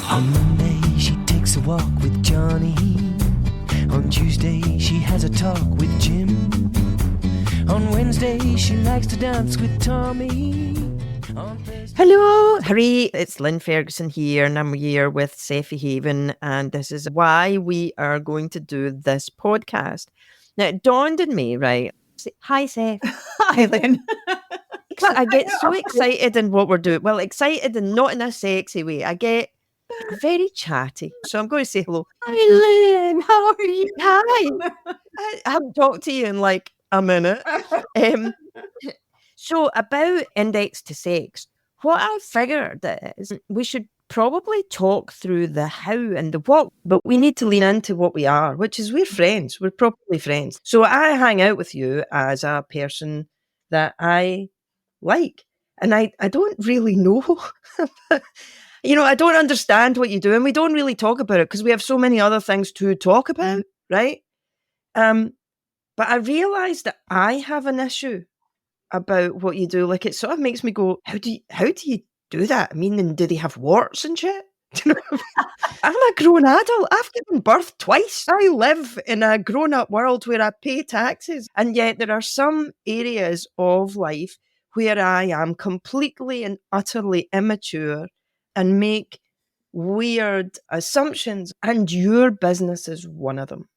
On Monday, she takes a walk with Johnny. On Tuesday, she has a talk with Jim. On Wednesday, she likes to dance with Tommy. Hello, hooray, it's Lynn Ferguson here, and I'm here with Sephe Haven, and this is why we are going to do this podcast. Now, it dawned on me, right? Hi, Sephe. Hi, Lynn. I get so excited in what we're doing. Well, excited and not in a sexy way. I get very chatty. So I'm going to say hello. Hi, Lynn. How are you? Hi. I haven't talked to you in like a minute. So about index to sex, what I figured is we should probably talk through the how and the what, but we need to lean into what we are, which is we're friends. We're properly friends. So I hang out with you as a person that I like, and I don't really know. I don't understand what you do, and we don't really talk about it because we have so many other things to talk about, right? But I realised that I have an issue about what you do. Like, it sort of makes me go, how do you do that? I mean, and do they have warts and shit? I'm a grown adult. I've given birth twice. I live in a grown-up world where I pay taxes, and yet there are some areas of life where I am completely and utterly immature and make weird assumptions, and your business is one of them.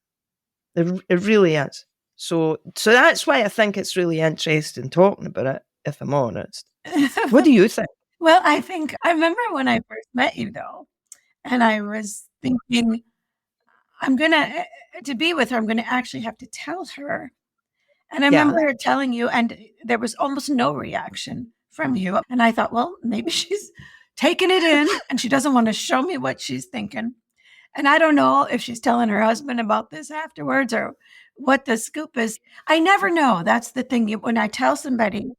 It really is. So that's why I think it's really interesting talking about it, if I'm honest. What do you think? Well, I remember when I first met you, though, and I was thinking, to be with her, I'm going to actually have to tell her. And I remember telling you, and there was almost no reaction from you. And I thought, well, maybe she's taking it in and she doesn't want to show me what she's thinking. And I don't know if she's telling her husband about this afterwards or what the scoop is. I never know. That's the thing. When I tell somebody,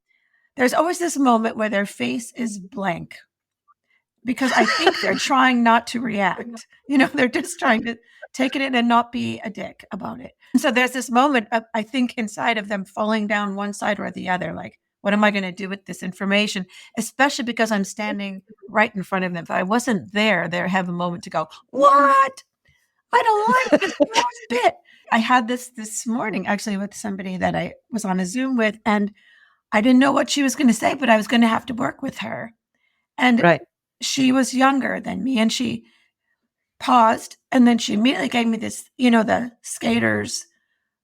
there's always this moment where their face is blank because I think they're trying not to react. They're just trying to take it in and not be a dick about it. So there's this moment, I think, inside of them falling down one side or the other, like, what am I going to do with this information? Especially because I'm standing right in front of them. If I wasn't there, they'd have a moment to go, what? I don't like this one bit. I had this morning, actually, with somebody that I was on a Zoom with, and I didn't know what she was going to say, but I was going to have to work with her. And she was younger than me, and she paused, and then she immediately gave me this, the skaters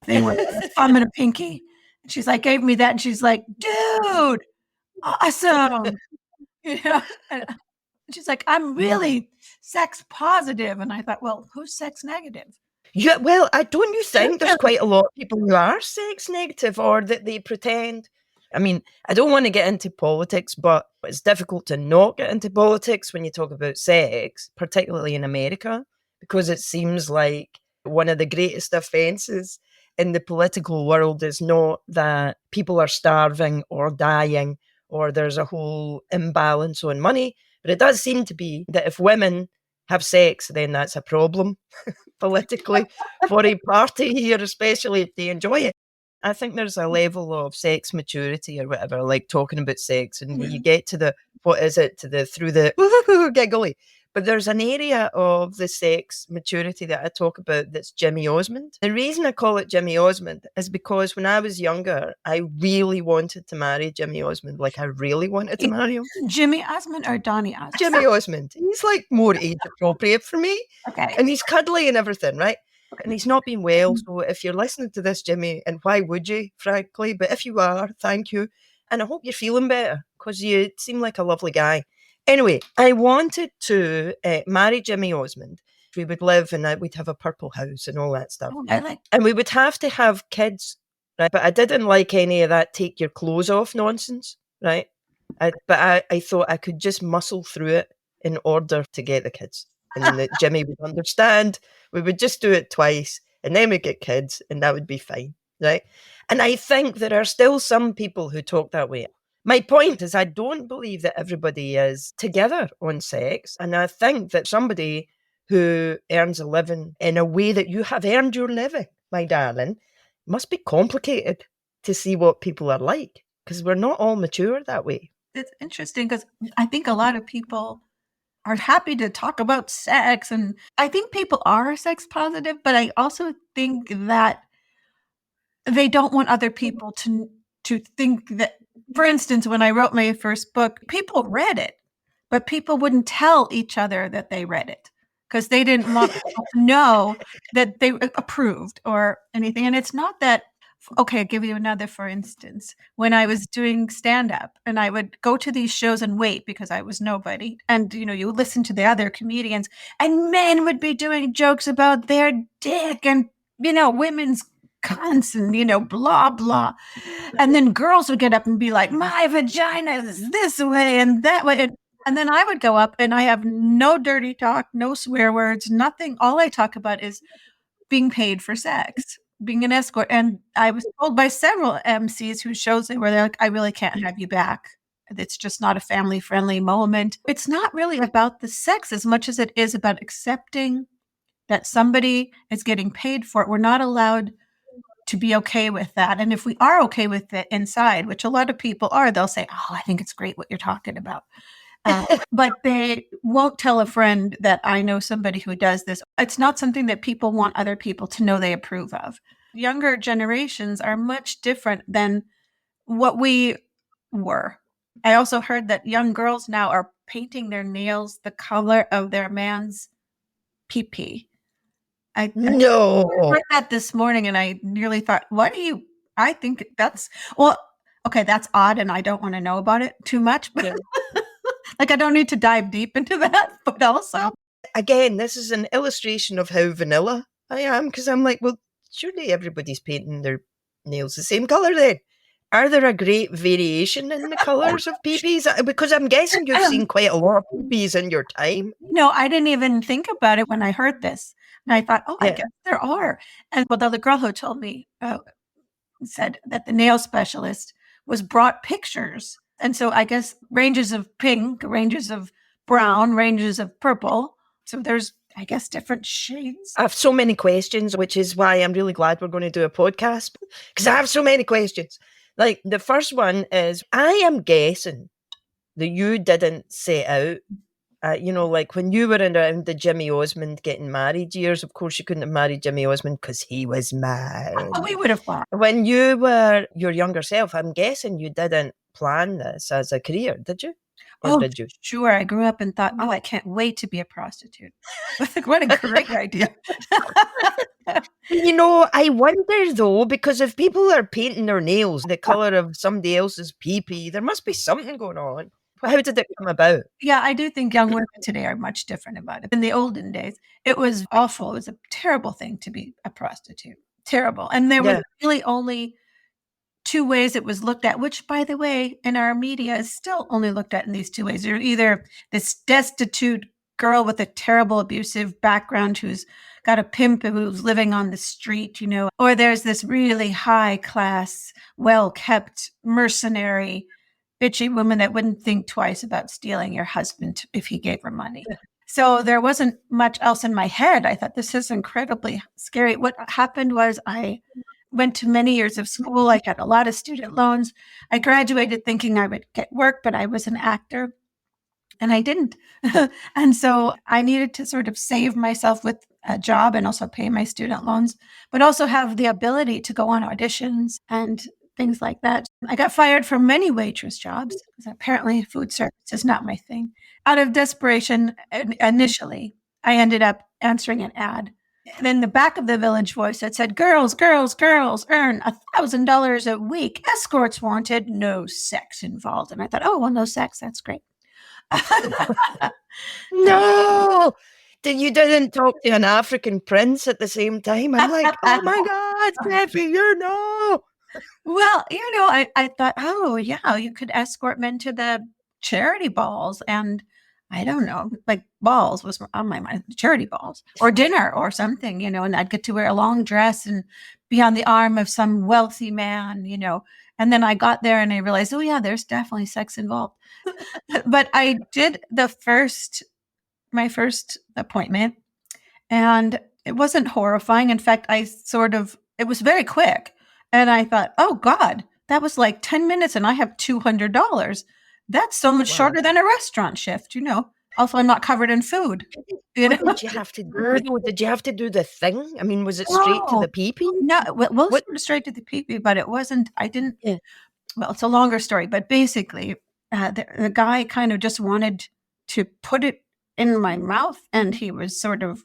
thing with a thumb and a pinky. And she's like, gave me that, and she's like, dude, awesome. And she's like, I'm really sex positive. And I thought, well, who's sex negative? Yeah, well, don't you think there's quite a lot of people who are sex negative or that they pretend? I mean, I don't want to get into politics, but it's difficult to not get into politics when you talk about sex, particularly in America, because it seems like one of the greatest offences in the political world is not that people are starving or dying or there's a whole imbalance on money, but it does seem to be that if women have sex, then that's a problem politically for a party here, especially if they enjoy it. I think there's a level of sex maturity or whatever, like talking about sex, and you get to the, through the giggly. But there's an area of the sex maturity that I talk about that's Jimmy Osmond. The reason I call it Jimmy Osmond is because when I was younger, I really wanted to marry Jimmy Osmond. Like, I really wanted to marry him. Jimmy Osmond or Donny Osmond? Jimmy Osmond. He's like more age appropriate for me. Okay. And he's cuddly and everything, right? And he's not been well. So if you're listening to this, Jimmy, and why would you, frankly? But if you are, thank you. And I hope you're feeling better because you seem like a lovely guy. Anyway, I wanted to marry Jimmy Osmond. We would live and we'd have a purple house and all that stuff. And we would have to have kids, right? But I didn't like any of that take your clothes off nonsense, right? But I thought I could just muscle through it in order to get the kids. And that Jimmy would understand. We would just do it twice and then we'd get kids and that would be fine, right? And I think there are still some people who talk that way. My point is I don't believe that everybody is together on sex. And I think that somebody who earns a living in a way that you have earned your living, my darling, must be complicated to see what people are like because we're not all mature that way. It's interesting because I think a lot of people are happy to talk about sex. And I think people are sex positive, but I also think that they don't want other people to think that, for instance, when I wrote my first book, people read it, but people wouldn't tell each other that they read it because they didn't want people to know that they approved or anything. And it's not that, okay, I'll give you another, for instance. When I was doing stand-up and I would go to these shows and wait because I was nobody. And, you listen to the other comedians and men would be doing jokes about their dick and, women's cunts and, blah, blah. And then girls would get up and be like, my vagina is this way and that way. And then I would go up and I have no dirty talk, no swear words, nothing. All I talk about is being paid for sex, being an escort. And I was told by several MCs whose shows they were, they're like, I really can't have you back. It's just not a family friendly moment. It's not really about the sex as much as it is about accepting that somebody is getting paid for it. We're not allowed to be okay with that. And if we are okay with it inside, which a lot of people are, they'll say, oh, I think it's great what you're talking about. But they won't tell a friend that I know somebody who does this. It's not something that people want other people to know they approve of. Younger generations are much different than what we were. I also heard that young girls now are painting their nails the color of their man's pee-pee. I heard that this morning and I nearly thought, I think that's odd and I don't want to know about it too much, but like I don't need to dive deep into that, but also. Again, this is an illustration of how vanilla I am because I'm like, well, surely everybody's painting their nails the same color then. Are there a great variation in the colors of peepees? Because I'm guessing you've seen quite a lot of peepees in your time. No, I didn't even think about it when I heard this. And I thought, I guess there are. And the other girl who told me said that the nail specialist was brought pictures. And so I guess ranges of pink, ranges of brown, ranges of purple. So there's, I guess, different shades. I have so many questions, which is why I'm really glad we're going to do a podcast because I have so many questions. Like the first one is, I am guessing that you didn't set out, like when you were around the Jimmy Osmond getting married years, of course you couldn't have married Jimmy Osmond because he was mad. Oh, we would have thought. When you were your younger self, I'm guessing you didn't plan this as a career, did you? Or did you? Sure. I grew up and thought, I can't wait to be a prostitute. What a great idea. I wonder though, because if people are painting their nails the color of somebody else's pee-pee, there must be something going on. How did it come about? Yeah, I do think young women today are much different about it. In the olden days, it was awful. It was a terrible thing to be a prostitute. Terrible. And there were really only two ways it was looked at, which, by the way, in our media is still only looked at in these two ways. You're either this destitute girl with a terrible abusive background who's got a pimp who's living on the street, or there's this really high class, well-kept, mercenary, bitchy woman that wouldn't think twice about stealing your husband if he gave her money. So there wasn't much else in my head. I thought, this is incredibly scary. What happened was I went to many years of school. I got a lot of student loans. I graduated thinking I would get work, but I was an actor and I didn't. And so I needed to sort of save myself with a job and also pay my student loans, but also have the ability to go on auditions and things like that. I got fired from many waitress jobs because apparently food service is not my thing. Out of desperation, initially, I ended up answering an ad. And in the back of the Village Voice, it said, girls, girls, girls earn $1,000 a week. Escorts wanted, no sex involved. And I thought, no sex. That's great. No, you didn't talk to an African prince at the same time. I'm like, oh my God, Sephe, you're no. Well, I thought, you could escort men to the charity balls and I don't know, like balls was on my mind, charity balls or dinner or something, and I'd get to wear a long dress and be on the arm of some wealthy man, and then I got there and I realized, there's definitely sex involved. But I did my first appointment and it wasn't horrifying. In fact, it was very quick. And I thought, oh God, that was like 10 minutes and I have $200. That's so much shorter than a restaurant shift, Also, I'm not covered in food. You know? What did you have to do? Though? Did you have to do the thing? I mean, was it straight to No, the pee-pee? no, well, What? straight to the pee-pee, but it wasn't. I didn't. Yeah. Well, it's a longer story, but basically, the guy kind of just wanted to put it in my mouth, and he was sort of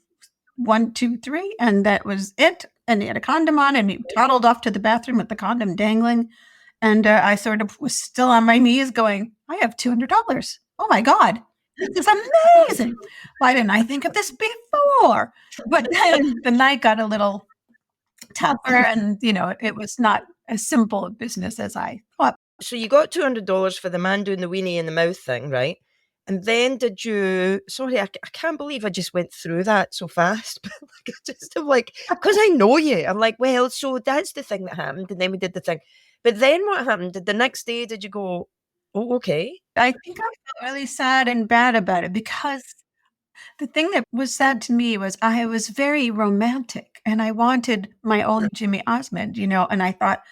1, 2, 3, and that was it. And he had a condom on, and he toddled off to the bathroom with the condom dangling. And I sort of was still on my knees going, I have $200. Oh my God, this is amazing. Why didn't I think of this before? But then the night got a little tougher, and, it was not as simple a business as I thought. So you got $200 for the man doing the weenie in the mouth thing, right? And then did you, sorry, I can't believe I just went through that so fast. But I'm like, because I know you. I'm like, well, so that's the thing that happened. And then we did the thing. But then what happened? Did the next day, did you go, oh, okay? I think I felt really sad and bad about it, because the thing that was sad to me was I was very romantic, and I wanted my own Jimmy Osmond, and I thought,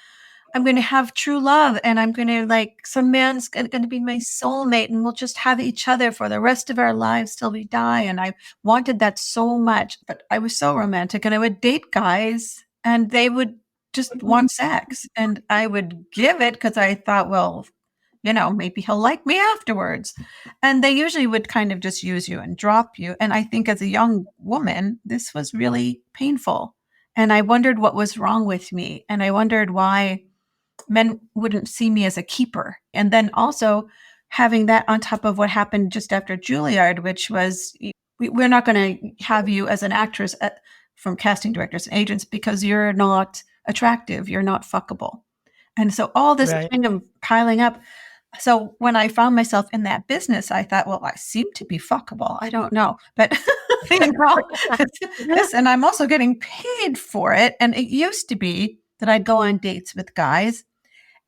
I'm going to have true love, and I'm going to some man's going to be my soulmate, and we'll just have each other for the rest of our lives till we die. And I wanted that so much, but I was so romantic, and I would date guys and they would just want sex, and I would give it because I thought, well, maybe he'll like me afterwards. And they usually would kind of just use you and drop you. And I think as a young woman, this was really painful. And I wondered what was wrong with me. And I wondered why men wouldn't see me as a keeper. And then also having that on top of what happened just after Juilliard, which was, we're not going to have you as an actress from casting directors and agents because you're not attractive, you're not fuckable. And so all this kind of piling up. So when I found myself in that business, I thought, well, I seem to be fuckable. I don't know. But and I'm also getting paid for it. And it used to be that I'd go on dates with guys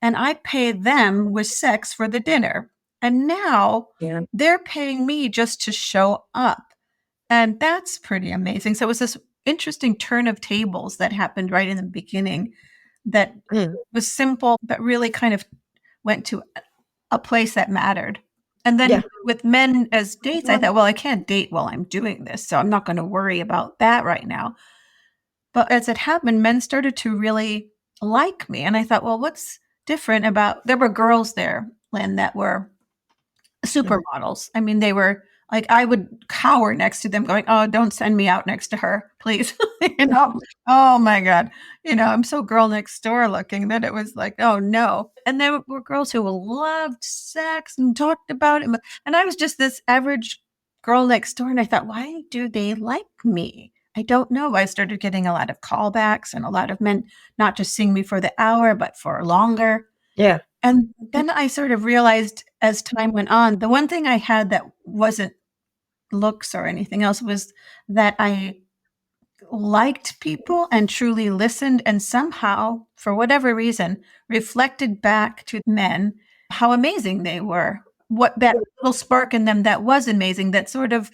and I pay them with sex for the dinner. And now they're paying me just to show up. And that's pretty amazing. So it was this interesting turn of tables that happened right in the beginning that was simple, but really kind of went to a place that mattered. And then with men as dates, I thought, well, I can't date while I'm doing this, so I'm not going to worry about that right now. But as it happened, men started to really like me. And I thought, well, what's different about, there were girls there, Lynn, that were supermodels. I mean, they were like, I would cower next to them going, oh, don't send me out next to her, please. Oh my God. I'm so girl next door looking that it was like, oh no. And there were girls who loved sex and talked about it. And I was just this average girl next door. And I thought, why do they like me? I don't know. I started getting a lot of callbacks and a lot of men not just seeing me for the hour, but for longer. Yeah. And then I sort of realized as time went on, the one thing I had that wasn't looks or anything else was that I liked people and truly listened, and somehow, for whatever reason, reflected back to men how amazing they were. What that little spark in them that was amazing that sort of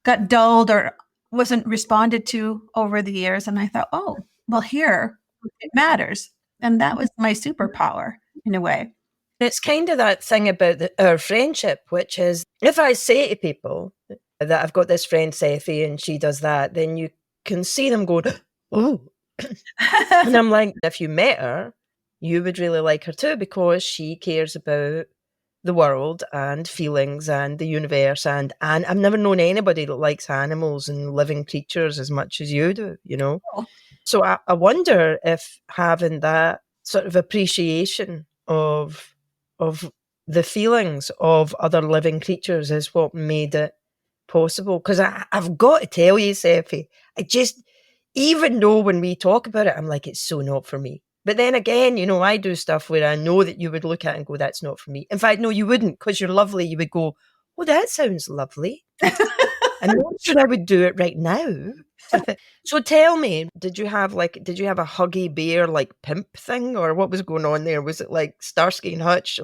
got dulled or wasn't responded to over the years. And I thought, oh, well, here it matters. And that was my superpower in a way. It's kind of that thing about our friendship, which is if I say to people that I've got this friend, Sephe, and she does that, then you can see them going, oh. And I'm like, if you met her, you would really like her too, because she cares about the world and feelings and the universe. And I've never known anybody that likes animals and living creatures as much as you do, Oh. So I wonder if having that sort of appreciation of the feelings of other living creatures is what made it possible. Because I've got to tell you, Sephe, I just, even though when we talk about it, I'm like, it's so not for me. But then again, I do stuff where I know that you would look at it and go, that's not for me. In fact, no, you wouldn't, because you're lovely. You would go, oh, that sounds lovely. I'm not sure I would do it right now. So tell me, did you have a Huggy Bear pimp thing, or what was going on there? Was it like Starsky and Hutch,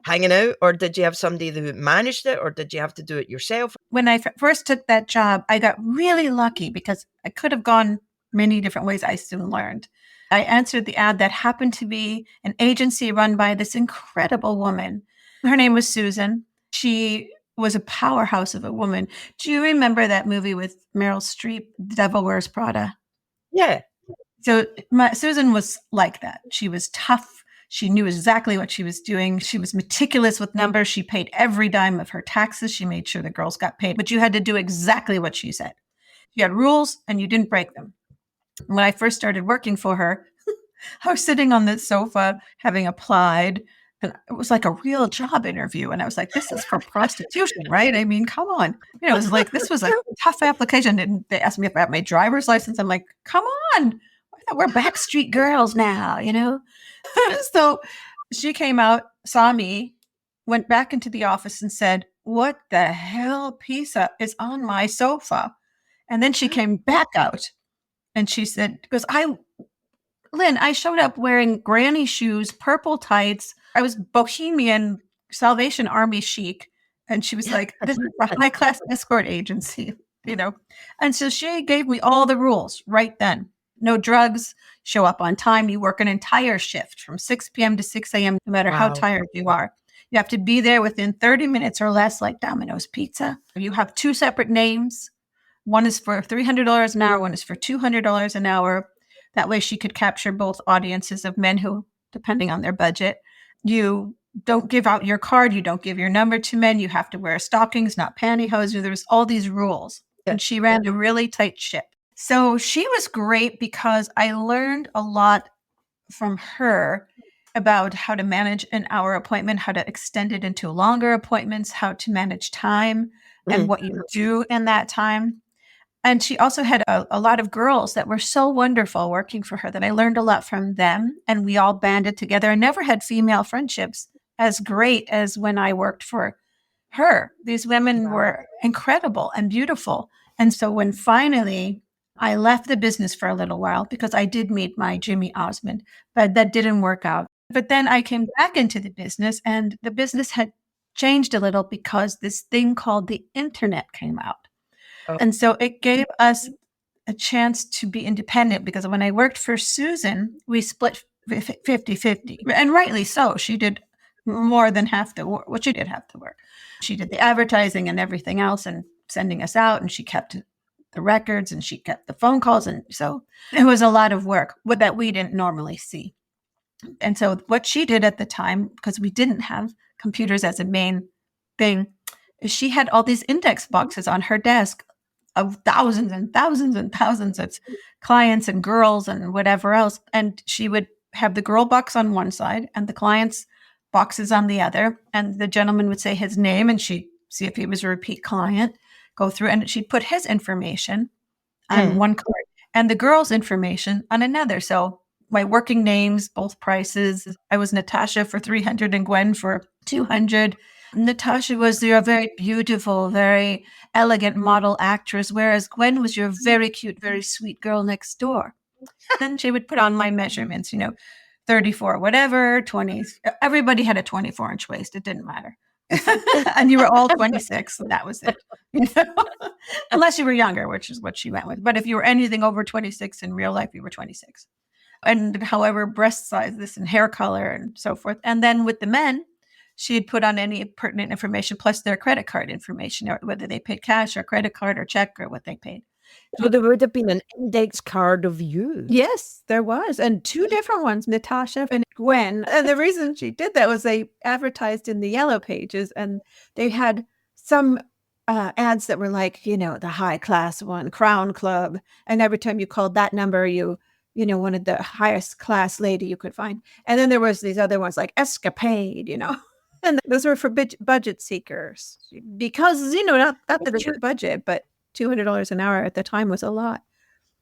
hanging out, or did you have somebody who managed it, or did you have to do it yourself? When I first took that job, I got really lucky because I could have gone many different ways. I soon learned. I answered the ad that happened to be an agency run by this incredible woman. Her name was Susan. She was a powerhouse of a woman. Do you remember that movie with Meryl Streep, The Devil Wears Prada? Yeah. So Susan was like that. She was tough. She knew exactly what she was doing. She was meticulous with numbers. She paid every dime of her taxes. She made sure the girls got paid, but you had to do exactly what she said. You had rules and you didn't break them. When I first started working for her, I was sitting on the sofa having applied, and it was like a real job interview. And I was like, this is for prostitution, right? I mean, come on. It was like, this was a tough application. And they asked me if I had my driver's license. I'm like, come on. I thought we're backstreet girls now, So she came out, saw me, went back into the office and said, what the hell pizza is on my sofa? And then she came back out and she said, because Lynn, I showed up wearing granny shoes, purple tights. I was bohemian Salvation Army chic. And she was like, this is a high-class escort agency, And so she gave me all the rules right then. No drugs, show up on time. You work an entire shift from 6 p.m. to 6 a.m., no matter how tired you are. You have to be there within 30 minutes or less, like Domino's Pizza. You have 2 separate names. One is for $300 an hour. One is for $200 an hour. That way she could capture both audiences of men who, depending on their budget, you don't give out your card. You don't give your number to men. You have to wear stockings, not pantyhose. There's all these rules. Yeah. And she ran a really tight ship. So she was great because I learned a lot from her about how to manage an hour appointment, how to extend it into longer appointments, how to manage time and what you do in that time. And she also had a lot of girls that were so wonderful working for her that I learned a lot from them. And we all banded together. I never had female friendships as great as when I worked for her. These women were incredible and beautiful. And so when finally I left the business for a little while, because I did meet my Jimmy Osmond, but that didn't work out. But then I came back into the business, and the business had changed a little because this thing called the internet came out. And so it gave us a chance to be independent, because when I worked for Susan, we split 50-50, and rightly so. She did more than half the work. Well, she did half the work. She did the advertising and everything else and sending us out, and she kept the records and she kept the phone calls. And so it was a lot of work that we didn't normally see. And so what she did at the time, because we didn't have computers as a main thing, is she had all these index boxes on her desk of thousands and thousands and thousands of clients and girls and whatever else. And she would have the girl box on one side and the clients' boxes on the other. And the gentleman would say his name, and she'd see if he was a repeat client, go through, and she'd put his information on one card and the girl's information on another. So my working names, both prices. I was Natasha for $300 and Gwen for $200. Natasha was your very beautiful, very elegant model actress, whereas Gwen was your very cute, very sweet girl next door. Then she would put on my measurements, 34, whatever, 20. Everybody had a 24-inch waist. It didn't matter. And you were all 26, so that was it. Unless you were younger, which is what she went with. But if you were anything over 26 in real life, you were 26. And however, breast size, this and hair color and so forth. And then with the men, she'd put on any pertinent information plus their credit card information, or whether they paid cash or credit card or check or what they paid. So there would have been an index card of you. Yes, there was. And 2 different ones, Natasha and Gwen. And the reason she did that was they advertised in the Yellow Pages, and they had some ads that were like, the high class one, Crown Club. And every time you called that number, you wanted the highest class lady you could find. And then there was these other ones like Escapade, And those were for budget seekers because, not the cheap budget, but $200 an hour at the time was a lot.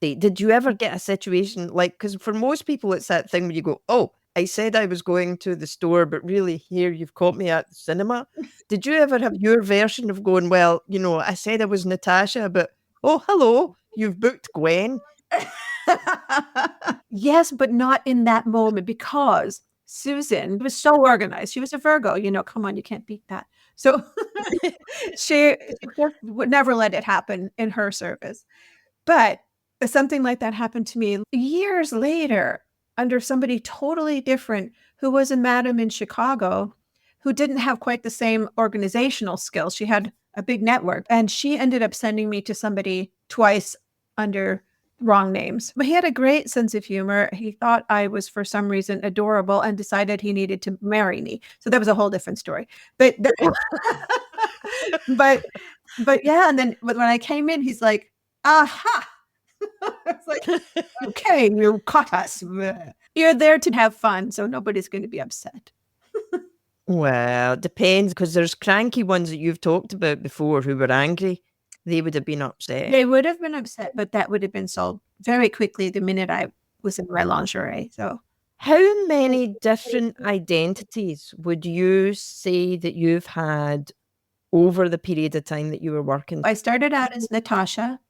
Did you ever get a situation because for most people, it's that thing where you go, oh, I said I was going to the store, but really here you've caught me at the cinema. Did you ever have your version of going, well, I said I was Natasha, but oh, hello, you've booked Gwen? Yes, but not in that moment, because Susan was so organized. She was a Virgo, come on, you can't beat that. So she would never let it happen in her service. But something like that happened to me years later under somebody totally different who was a madam in Chicago who didn't have quite the same organizational skills. She had a big network, and she ended up sending me to somebody twice under wrong names. But he had a great sense of humor. He thought I was, for some reason, adorable and decided he needed to marry me. So that was a whole different story. But but yeah, and then when I came in, he's like, aha. It's like, okay, you caught us. You're there to have fun, so nobody's going to be upset. Well, it depends, because there's cranky ones that you've talked about before who were angry. They would have been upset. They would have been upset, but that would have been solved very quickly the minute I was in my lingerie. So, how many different identities would you say that you've had over the period of time that you were working? I started out as Natasha,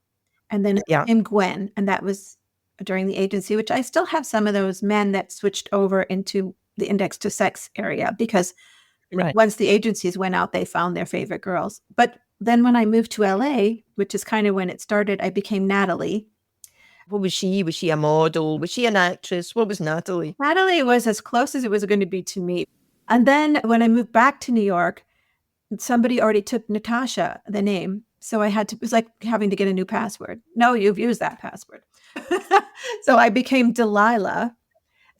and then I became Gwen, and that was during the agency, which I still have some of those men that switched over into the index to sex area, because once the agencies went out, they found their favorite girls. But then when I moved to LA, which is kind of when it started, I became Natalie. What was she? Was she a model? Was she an actress? What was Natalie? Natalie was as close as it was going to be to me. And then when I moved back to New York, somebody already took Natasha, the name. So it was like having to get a new password. No, you've used that password. So I became Delilah.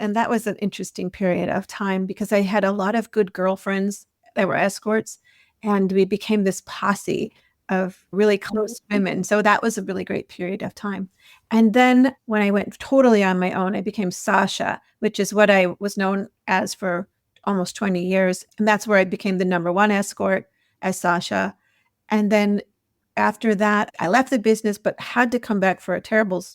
And that was an interesting period of time because I had a lot of good girlfriends that were escorts, and we became this posse of really close women. So that was a really great period of time. And then when I went totally on my own, I became Sasha, which is what I was known as for almost 20 years. And that's where I became the #1 escort as Sasha. And then after that, I left the business, but had to come back for terrible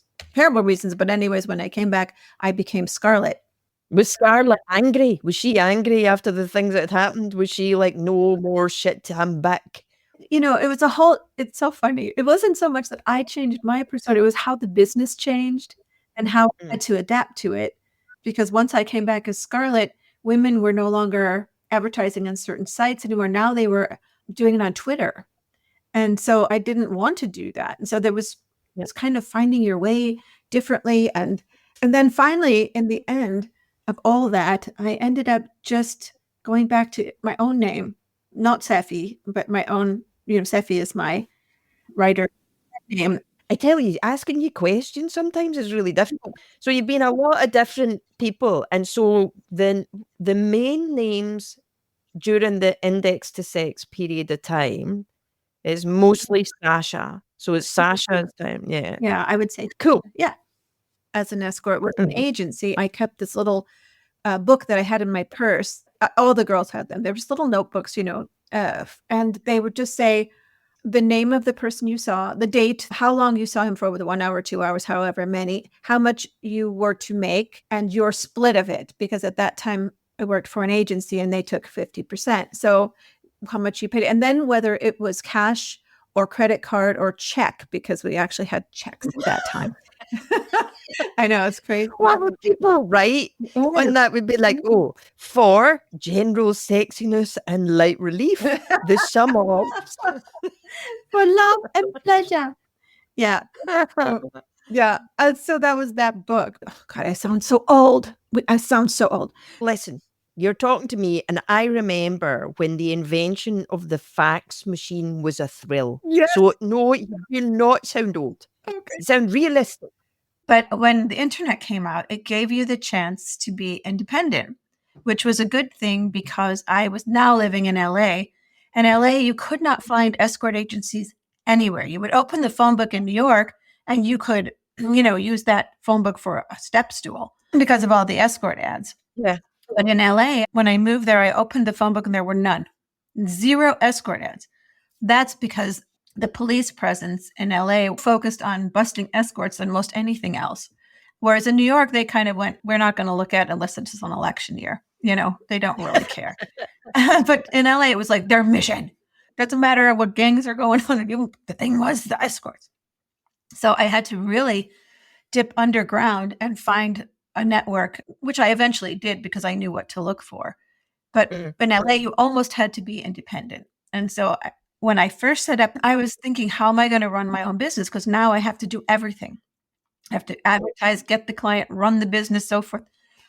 reasons. But anyways, when I came back, I became Scarlett. Was Scarlett angry? Was she angry after the things that had happened? Was she like, no more shit to him back? You know, it's so funny. It wasn't so much that I changed my persona. It was how the business changed and how I had to adapt to it. Because once I came back as Scarlett, women were no longer advertising on certain sites anymore. Now they were doing it on Twitter. And so I didn't want to do that. And so there was kind of finding your way differently. And then finally, in the end of all that, I ended up just going back to my own name, not Sephe, but my own, Sephe is my writer name. I tell you, asking you questions sometimes is really difficult. So you've been a lot of different people. And so then the main names during the index to sex period of time is mostly Sasha. So it's Sasha's time. Yeah. Yeah, I would say. Cool. Yeah. As an escort with an agency, I kept this little book that I had in my purse. All the girls had them. They were just little notebooks, and they would just say the name of the person you saw, the date, how long you saw him for, whether 1 hour, 2 hours, however many, how much you were to make, and your split of it. Because at that time, I worked for an agency and they took 50%. So how much you paid, and then whether it was cash or credit card or check, because we actually had checks at that time. I know, it's crazy. What would people write? And that would be like, for general sexiness and light relief, the sum of for love and pleasure. Yeah. Yeah. So that was that book. Oh, God, I sound so old. Listen, you're talking to me, and I remember when the invention of the fax machine was a thrill. Yes. So no, you do not sound old. Okay. You sound realistic. But when the internet came out, it gave you the chance to be independent, which was a good thing because I was now living in LA. In LA, you could not find escort agencies anywhere. You would open the phone book in New York and you could, use that phone book for a step stool because of all the escort ads. Yeah. But in LA, when I moved there, I opened the phone book and there were none. 0 escort ads. That's because the police presence in LA focused on busting escorts than most anything else. Whereas in New York, they kind of went, we're not going to look at it unless it's an election year. They don't really care. But in LA, it was like their mission. Doesn't matter what gangs are going on. The thing was the escorts. So I had to really dip underground and find a network, which I eventually did because I knew what to look for. But in LA, you almost had to be independent. And so when I first set up, I was thinking, how am I going to run my own business? Because now I have to do everything. I have to advertise, get the client, run the business, so forth.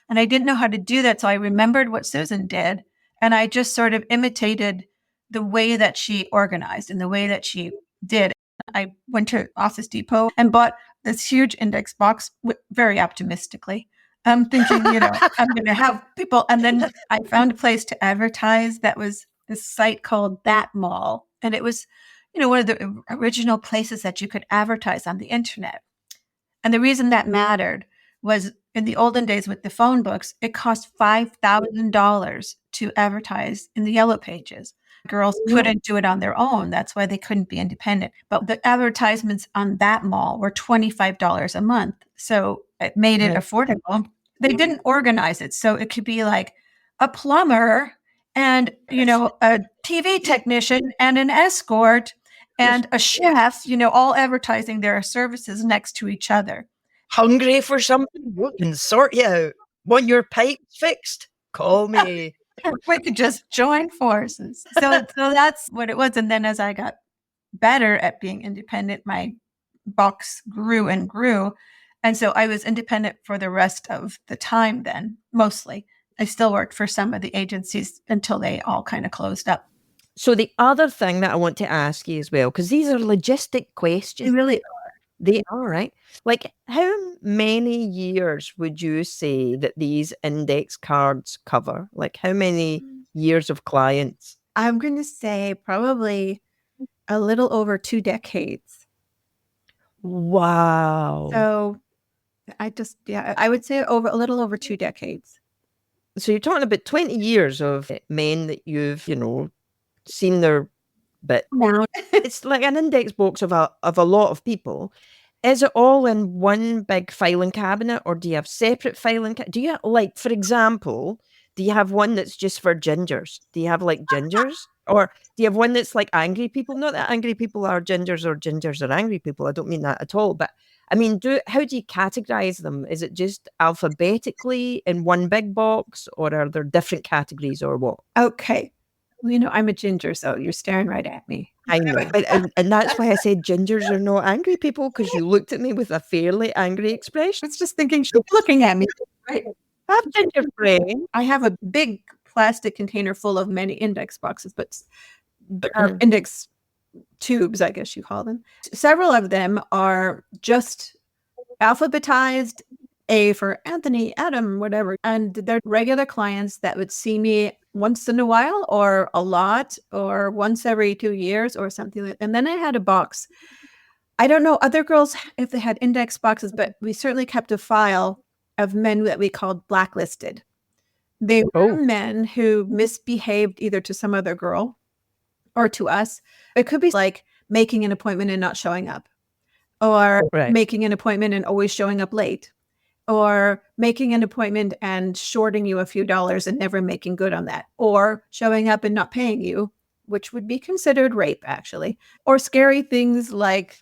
And I didn't know how to do that. So I remembered what Susan did And I just sort of imitated the way that she organized and the way that she did. I went to Office Depot and bought this huge index box very optimistically. I'm thinking, I'm going to have people. And then I found a place to advertise that was this site called That Mall. And it was, one of the original places that you could advertise on the internet. And the reason that mattered was in the olden days with the phone books, it cost $5,000 to advertise in the Yellow Pages. Girls couldn't do it on their own. That's why they couldn't be independent. But the advertisements on That Mall were $25 a month. So it made it affordable. They didn't organize it. So it could be like a plumber and, a TV technician and an escort and a chef, all advertising their services next to each other. Hungry for something? We can sort you out. Want your pipes fixed? Call me. We could just join forces. So that's what it was. And then as I got better at being independent, my box grew and grew. And so I was independent for the rest of the time then, mostly. I still worked for some of the agencies until they all kind of closed up. So the other thing that I want to ask you as well, because these are logistic questions. They really are. They are, right? Like, how many years would you say that these index cards cover? Like, how many years of clients? I'm going to say probably a little over 2 decades. Wow. So I would say a little over 2 decades. So you're talking about 20 years of men that you've, seen their bit. Now It's like an index box of a lot of people. Is it all in one big filing cabinet, or do you have separate filing? Do you like, for example, do you have one that's just for gingers? Do you have like gingers, or do you have one that's like angry people? Not that angry people are gingers or gingers are angry people. I don't mean that at all. But I mean, how do you categorize them? Is it just alphabetically in one big box, or are there different categories, or what? Okay. Well, I'm a ginger, so you're staring right at me. I know, but and that's why I said gingers are not angry people, because you looked at me with a fairly angry expression. I was just thinking she's looking at me. Right. I have ginger brain. I have a big plastic container full of many index boxes, but index tubes, I guess you call them. Several of them are just alphabetized, A for Anthony, Adam, whatever. And they're regular clients that would see me once in a while, or a lot, or once every 2 years, or something like that. And then I had a box. I don't know other girls if they had index boxes, but we certainly kept a file of men that we called blacklisted. They were men who misbehaved either to some other girl or to us. It could be like making an appointment and not showing up, or making an appointment and always showing up late, or making an appointment and shorting you a few dollars and never making good on that, or showing up and not paying you, which would be considered rape, actually, or scary things like,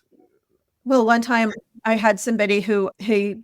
well, one time I had somebody who he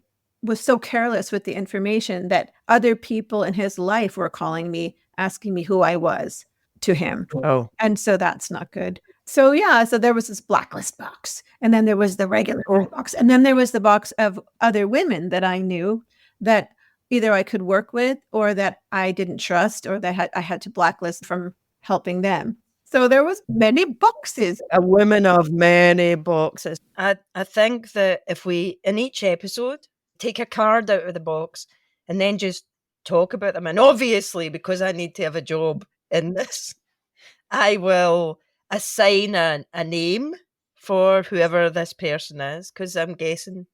was so careless with the information that other people in his life were calling me, asking me who I was to him. Oh. And so that's not good. So so there was this blacklist box, and then there was the regular box, and then there was the box of other women that I knew that either I could work with, or that I didn't trust, or that I had to blacklist from helping them. So there was many boxes. A woman of many boxes. I think that if we, in each episode, take a card out of the box and then just talk about them, and obviously, because I need to have a job in this, I will assign a name for whoever this person is, because I'm guessing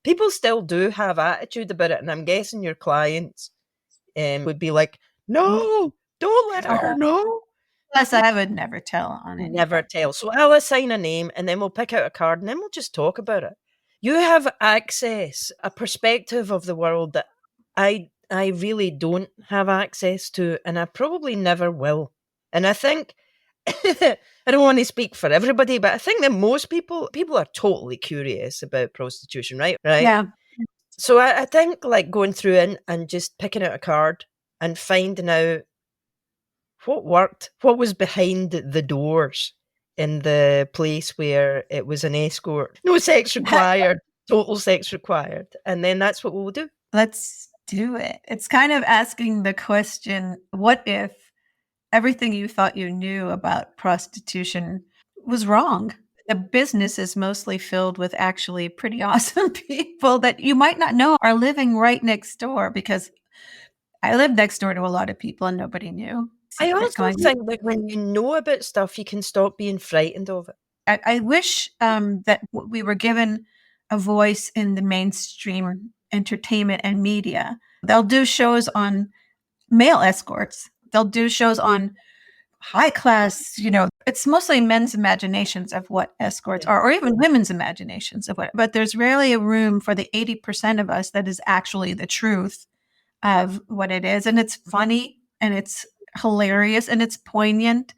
people still do have attitude about it, and I'm guessing your clients would be like, no, don't let her know. Plus, I would never tell on it. Never tell. So I'll assign a name, and then we'll pick out a card, and then we'll just talk about it. You have access, a perspective of the world that I really don't have access to, and I probably never will. And I think, I don't want to speak for everybody, but I think that most people are totally curious about prostitution, right? Yeah. So I think like going through and just picking out a card and finding out what worked, what was behind the doors in the place where it was an escort. No sex required, total sex required. And then that's what we'll do. Let's do it. It's kind of asking the question, what if everything you thought you knew about prostitution was wrong. The business is mostly filled with actually pretty awesome people that you might not know are living right next door, because I lived next door to a lot of people and nobody knew. I also think that when you know about stuff, you can stop being frightened of it. I wish that we were given a voice in the mainstream entertainment and media. They'll do shows on male escorts. They'll do shows on high class, it's mostly men's imaginations of what escorts are, or even women's imaginations of what, but there's rarely a room for the 80% of us that is actually the truth of what it is. And it's funny and it's hilarious and it's poignant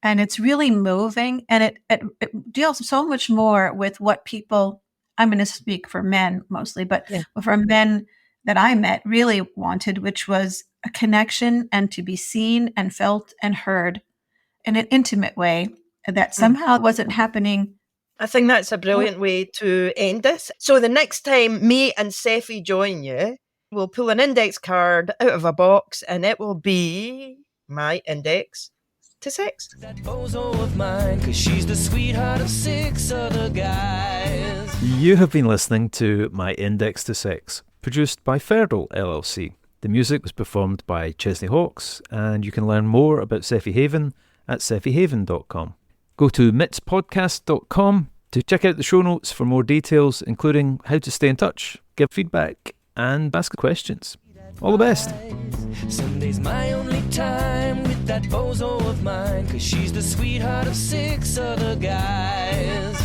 and it's really moving. And it deals so much more with what people, I'm going to speak for men mostly, but for men that I met really wanted, which was a connection and to be seen and felt and heard in an intimate way that somehow wasn't happening. I think that's a brilliant way to end this. So the next time me and Sephe join you, we'll pull an index card out of a box and it will be my index to sex. That bozo of mine, 'cause she's the sweetheart of 6 other guys. You have been listening to My Index to Sex, produced by Ferdal LLC. The music was performed by Chesney Hawkes, and you can learn more about Sephe Haven at sephehaven.com. Go to mitspodcast.com to check out the show notes for more details, including how to stay in touch, give feedback, and ask questions. All the best. Sunday's my only time with that bozo of mine, 'cause she's the sweetheart of 6 other guys.